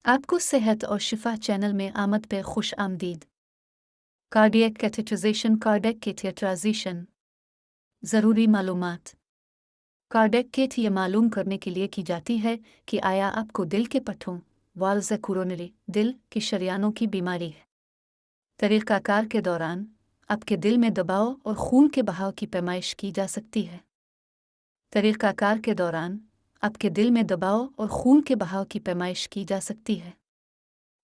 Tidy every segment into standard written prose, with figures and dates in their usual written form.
आपको सेहत और शिफा चैनल में आमद पे खुश आमदीद। कार्डियक कैथेटराइजेशन, कार्डियक कैथेटराइजेशन ज़रूरी मालूमात। कार्डियक कैथ ये मालूम करने के लिए की जाती है कि आया आपको दिल के पट्टों वाल्व्स कोरोनरी दिल के शरियानों की बीमारी है। तरीक़ाकार के दौरान आपके दिल में दबाव और खून के बहाव की पैमाइश की जा सकती है। तरीक़ाकार के दौरान आपके दिल में दबाव और खून के बहाव की पैमाइश की जा सकती है।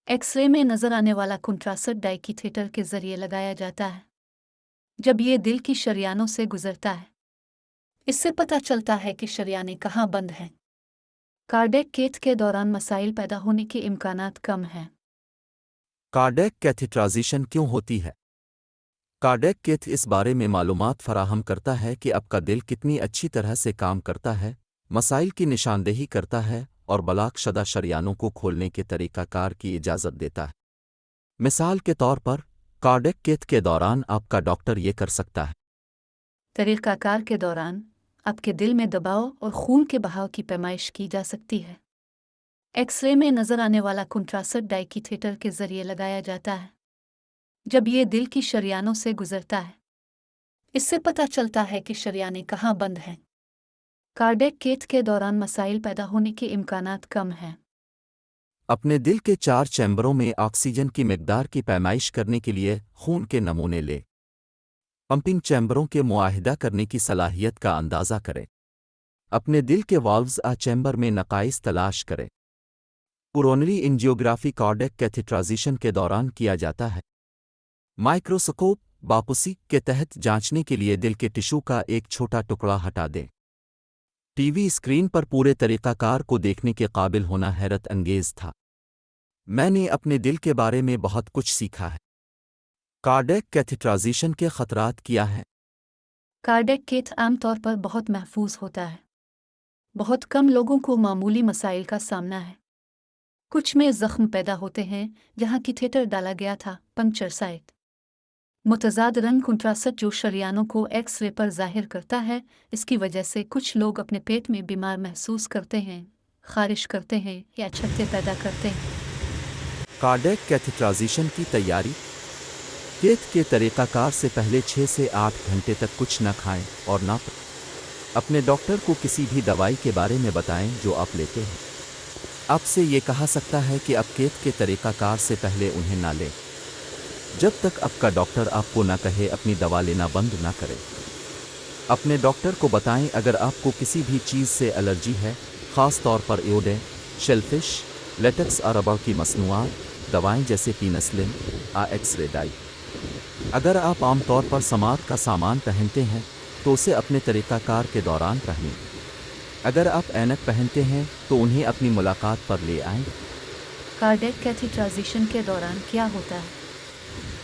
एक्सरे में नजर आने वाला कंट्रास्ट डाइकिथेटर के जरिए लगाया जाता है जब ये दिल की शरियानों से गुजरता है। इससे पता चलता है कि शरियानें कहाँ बंद हैं। कार्डियक कैथ के दौरान मसाइल पैदा होने के इम्कानात कम हैं। कार्डियक कैथेटराइजेशन क्यों होती है? कार्डियक कैथ इस बारे में मालूमात फराहम करता है कि आपका दिल कितनी अच्छी तरह से काम करता है, मसाइल की निशानदेही करता है और ब्लॉक शुदा शरियानों को खोलने के तरीक़ाकार की इजाज़त देता है। मिसाल के तौर पर, कार्डियक कैथ के दौरान आपका डॉक्टर ये कर सकता है। तरीक़ाकार के दौरान आपके दिल में दबाव और खून के बहाव की पैमाइश की जा सकती है। एक्सरे में नजर आने वाला कंट्रास्ट डाइकिथेटर के जरिए लगाया जाता है जब ये दिल की शरियानों से गुजरता है। इससे पता चलता है कि शरियानें कहाँ बंद हैं। कार्डियक कैथ के दौरान मसाइल पैदा होने के इम्कानात कम हैं। अपने दिल के 4 चैम्बरों में ऑक्सीजन की मिकदार की पैमाइश करने के लिए खून के नमूने ले। पंपिंग चैम्बरों के मुआहिदा करने की सलाहियत का अंदाज़ा करें। अपने दिल के वाल्व्स चैम्बर में नकाइस तलाश करें। कोरोनरी एंजियोग्राफी कार्डियक कैथेटराइजेशन के दौरान किया जाता है। माइक्रोस्कोप बापुसी के तहत जांचने के लिए दिल के टिश्यू का एक छोटा टुकड़ा हटा दें। टीवी स्क्रीन पर पूरे तरीक़ाकार को देखने के काबिल होना हैरत अंगेज था। मैंने अपने दिल के बारे में बहुत कुछ सीखा है। कार्डियक कैथेटराइजेशन के खतरात क्या हैं? कार्डियक कैथ आमतौर पर बहुत महफूज होता है। बहुत कम लोगों को मामूली मसाइल का सामना है। कुछ में जख्म पैदा होते हैं जहां कैथेटर डाला गया था, पंक्चर साइट। मुतजाद रंग कंट्रास्ट जो शरियानों को एक्स रे पर जाहिर करता है, इसकी वजह से कुछ लोग अपने पेट में बीमार महसूस करते हैं, खारिश करते हैं या छत्ते पैदा करते हैं। कार्डियक कैथेटराइजेशन की तैयारी। कैथ के तरीक़ाकार से पहले 6 से 8 घंटे तक कुछ न खाएं और न अपने डॉक्टर को किसी भी दवाई के बारे में बताएं जो आप लेते हैं। आपसे ये कहा सकता है कि आप कैथ के तरीक़ाकार से पहले उन्हें ना लें। जब तक आपका डॉक्टर आपको ना कहे अपनी दवा लेना बंद ना करें। अपने डॉक्टर को बताएं अगर आपको किसी भी चीज़ से एलर्जी है, ख़ास तौर पर इयोडेन, शेलफिश, लेटेक्स और रबर की मसनूआत, दवाएं जैसे पीनसलिन, एक्स-रे डाई। अगर आप आमतौर पर समात का सामान पहनते हैं तो उसे अपने तरीक़ाकार के दौरान पहनें। अगर आप ऐनक पहनते हैं तो उन्हें अपनी मुलाकात पर ले आएं। कार्डियक कैथेटराइजेशन के दौरान क्या होता है?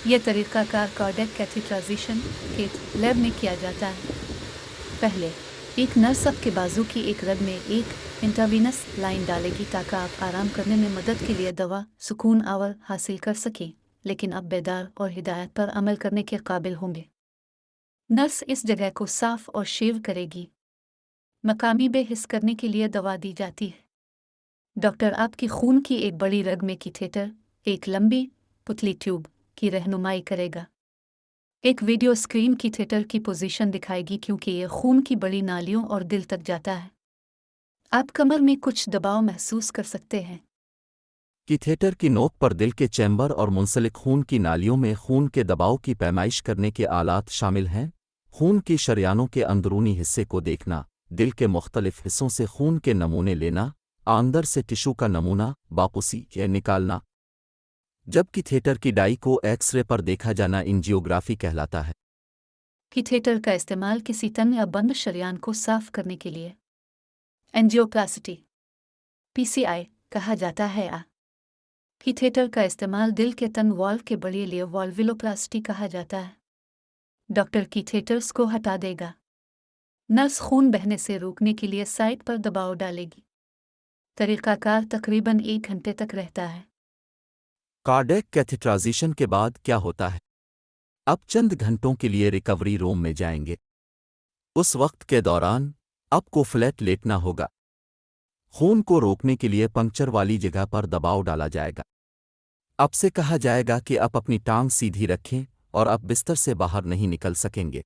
यह तरीक़ाकार कार्डियक कैथेटराइजेशन कैथ लैब में किया जाता है। पहले एक नर्स आपके बाजू की एक रग में एक इंट्रावीनस लाइन डालेगी ताकि आप आराम करने में मदद के लिए दवा सुकून आवर हासिल कर सकें, लेकिन आप बेदार और हिदायत पर अमल करने के काबिल होंगे। नर्स इस जगह को साफ और शेव करेगी। मकामी बेहिस करने के लिए दवा दी जाती है। डॉक्टर आपकी खून की एक बड़ी रग में कैथेटर, एक लंबी पुतली ट्यूब की रहनुमाई करेगा। एक वीडियो स्क्रीन कैथेटर की पोजीशन दिखाएगी क्योंकि यह खून की बड़ी नालियों और दिल तक जाता है। आप कमर में कुछ दबाव महसूस कर सकते हैं। कैथेटर की नोक पर दिल के चैम्बर और मुंसलिक खून की नालियों में खून के दबाव की पैमाइश करने के आलात शामिल हैं। खून की शरियानों के अंदरूनी हिस्से को देखना, दिल के मुख्तलिफ हिस्सों से खून के नमूने लेना, अंदर से टिश्यू का नमूना बापुसी या निकालना। जब कैथेटर की डाई को एक्स-रे पर देखा जाना एंजियोग्राफी कहलाता है। कैथेटर का इस्तेमाल किसी तंग या बंद शरियान को साफ करने के लिए एंजियोप्लास्टी (PCI) कहा जाता है। कैथेटर का इस्तेमाल दिल के तंग वाल्व के बड़े लिए वाल्वुलोप्लास्टी कहा जाता है। डॉक्टर कैथेटर्स को हटा देगा। नर्स खून बहने से रोकने के लिए साइट पर दबाव डालेगी। तरीक़ाकार तकरीबन 1 घंटे तक रहता है। कार्डियक कैथेटराइजेशन के बाद क्या होता है? आप चंद घंटों के लिए रिकवरी रूम में जाएंगे। उस वक्त के दौरान आपको फ्लैट लेटना होगा। خون کو روکنے کے لیے پنکچر والی جگہ پر دباؤ ڈالا جائے گا۔ اب سے کہا جائے گا کہ آپ اپنی ٹانگ سیدھی رکھیں اور آپ بستر سے باہر نہیں نکل سکیں گے۔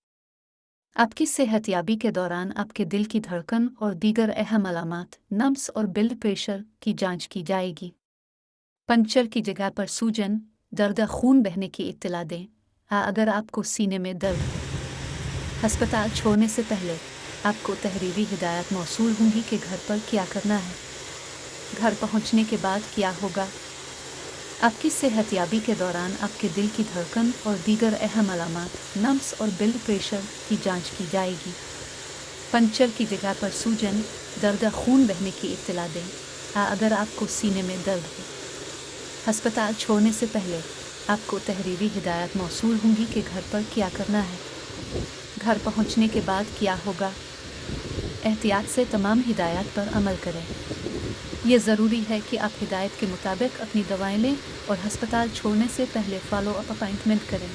آپ کی صحت یابی کے دوران آپ کے دل کی دھڑکن اور دیگر اہم علامات، نبض اور بلڈ پریشر کی جانچ کی جائے گی۔ پنکچر کی جگہ پر سوجن، درد خون بہنے کی اطلاع دیں۔ اگر آپ کو سینے میں درد ہو، ہسپتال چھوڑنے سے پہلے آپ کو تحریری ہدایات موصول ہوں گی کہ گھر پر کیا کرنا ہے۔ گھر پہنچنے کے بعد کیا ہوگا؟ آپ کی صحت یابی کے دوران آپ کے دل کی دھڑکن اور دیگر اہم علامات، نبض اور بلڈ پریشر کی جانچ کی جائے گی۔ پنکچر کی جگہ پر سوجن، درد خون بہنے کی اطلاع دیں۔ اگر آپ کو سینے میں درد ہو، ہسپتال چھوڑنے سے پہلے آپ کو تحریری ہدایات موصول ہوں گی کہ گھر پر کیا کرنا ہے۔ گھر پہنچنے کے بعد کیا ہوگا؟ احتیاط سے تمام ہدایات پر عمل کریں۔ یہ ضروری ہے کہ آپ ہدایت کے مطابق اپنی دوائیں لیں اور ہسپتال چھوڑنے سے پہلے فالو اپ اپائنٹمنٹ کریں۔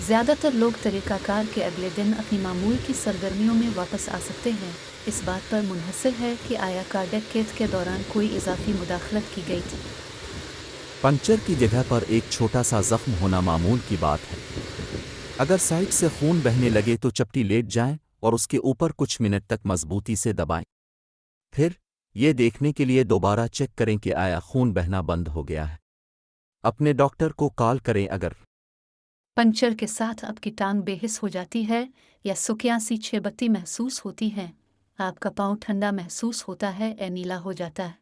زیادہ تر لوگ طریقہ کار کے اگلے دن اپنی معمول کی سرگرمیوں میں واپس آ سکتے ہیں۔ اس بات پر منحصر ہے کہ آیا کارڈیک کیتھ کے دوران کوئی اضافی مداخلت کی گئی تھی۔ پنکچر کی جگہ پر ایک چھوٹا سا زخم ہونا معمول کی بات ہے۔ اگر سائٹ سے خون بہنے لگے تو چپٹی لیٹ جائیں اور اس کے اوپر کچھ منٹ تک مضبوطی سے دبائیں۔ پھر یہ دیکھنے کے لیے دوبارہ چیک کریں کہ آیا خون بہنا بند ہو گیا ہے۔ اپنے ڈاکٹر کو کال کریں اگر پنکچر کے ساتھ آپ کی ٹانگ بے حس ہو جاتی ہے یا سکیاں سی چبھتی محسوس ہوتی ہیں، آپ کا پاؤں ٹھنڈا محسوس ہوتا ہے یا نیلا ہو جاتا ہے۔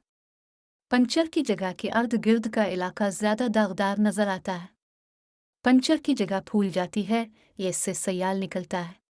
پنکچر کی جگہ کے ارد گرد کا علاقہ زیادہ داغدار نظر آتا ہے۔ پنکچر کی جگہ پھول جاتی ہے یا اس سے سیال نکلتا ہے۔